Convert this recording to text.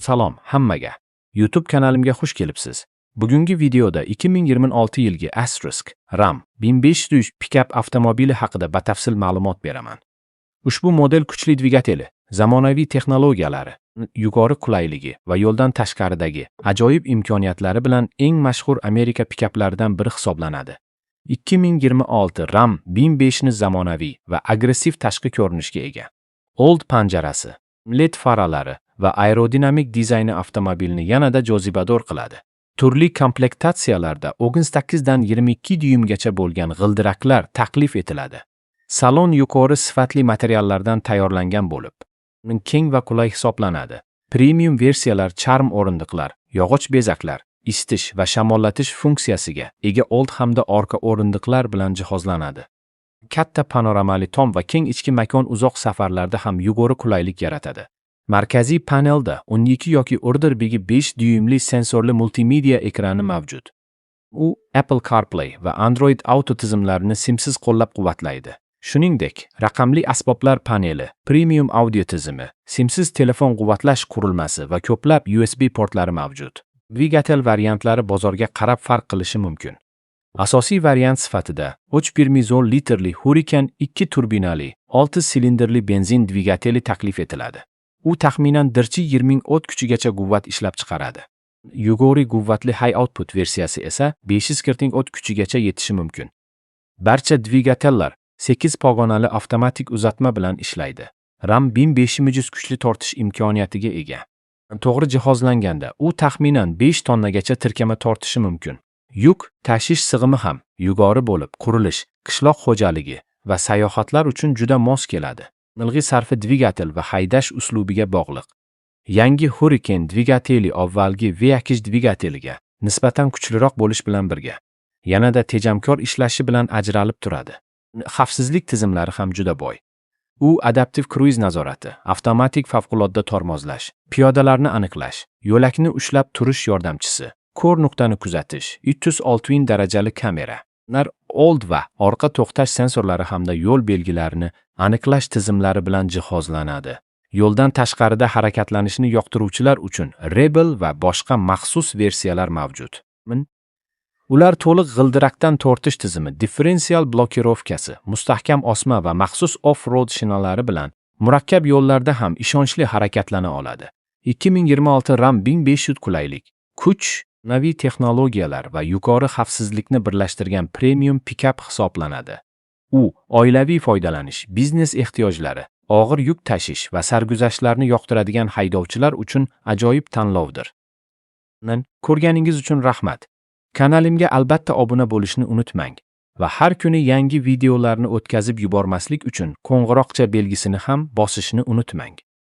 Salom hammaga. YouTube kanalimga xush kelibsiz. Bugungi videoda 2026 yilgi Asterisk Ram 1500 pikap avtomobili haqida batafsil ma'lumot beraman. Ushbu model kuchli dvigateli, zamonaviy texnologiyalari, yuqori qulayligi va yo'ldan tashqaridagi ajoyib imkoniyatlari bilan eng mashhur Amerika pikaplaridan biri hisoblanadi. 2026 Ram 1500 ni zamonaviy va agressiv tashqi ko'rinishga ega. Old panjarasi, LED faralari va aerodinamik dizayni avtomobilni yanada jozibador qiladi. Turli komplektatsiyalarda 18 dan 22 dyuymgacha bo'lgan g'ildiraklar taklif etiladi. Salon yuqori sifatli materiallardan tayyorlangan bo'lib, keng va qulay hisoblanadi. Premium versiyalar charm o'rindiqlar, yog'och bezaklar, isitish va shamollatish funksiyasiga ega old hamda orqa o'rindiqlar bilan jihozlanadi. Katta panoramali tom va keng ichki makon uzoq safarlarda ham yuqori qulaylik yaratadi. Markaziy panelda 12 yoki o'rdirbegi 5 dyuymli sensorli multimedia ekrani mavjud. U Apple CarPlay va Android Auto tizimlarini simsiz qo'llab-quvvatlaydi. Shuningdek, raqamli asboblar paneli, premium audio tizimi, simsiz telefon quvvatlash qurilmasi va ko'plab USB portlari mavjud. Dvigatel variantlari bozorga qarab farq qilishi mumkin. Asosiy variant sifatida 3,1 litrli Hurricane 2 turbinali 6 silindrli benzin dvigateli taklif etiladi. U taxminan 20 o't kuchigacha quvvat ishlab chiqaradi. Yuqori quvvatli High Output versiyasi esa 540 o't kuchigacha yetishi mumkin. Barcha dvigatellar 8 pog'onali avtomatik uzatma bilan ishlaydi. Ram 1500 kuchli tortish imkoniyatiga ega. To'g'ri jihozlanganda u taxminan 5 tonnagacha tirkama tortishi mumkin. Yuk tashish sig'imi ham yuqori bo'lib, qurilish, qishloq xo'jaligi va sayohatlar uchun juda mos keladi. Ilg'i sarfi dvigatel va haydash uslubiga bog'liq. Yangi Hurricane dvigateli avvalgi V8 dvigateliga nisbatan kuchliroq bo'lish bilan birga, yanada tejamkor ishlashi bilan ajralib turadi. Xavfsizlik tizimlari ham juda boy. U adaptiv kruiz nazorati, avtomatik favqulodda tormozlash, piyodalarni aniqlash, yo'lakni ushlab turish yordamchisi, ko'r nuqtani kuzatish, 360 darajali kamera, old va orqa to'xtash sensorlari hamda yo'l belgilarini aniqlash tizimlari bilan jihozlanadi. Yo'ldan tashqarida harakatlanishni yoqtiruvchilar uchun Rebel va boshqa maxsus versiyalar mavjud. Ular to'liq g'ildirakdan tortish tizimi, differensial blokirovkasi, mustahkam osma va maxsus off-road shinalari bilan murakkab yo'llarda ham ishonchli harakatlana oladi. 2026 Ram 1500 qulaylik, kuch, naviy texnologiyalar va yuqori xavfsizlikni birlashtirgan premium pikap hisoblanadi. U oilaviy foydalanish, biznes ehtiyojlari, og'ir yuk tashish va sarguzashtlarni yoqtiradigan haydovchilar uchun ajoyib tanlovdir. Ko'rganingiz uchun rahmat. Kanalimga albatta obuna bo'lishni unutmang va har kuni yangi videolarni o'tkazib yubormaslik uchun qo'ng'iroqcha belgisini ham bosishni unutmang.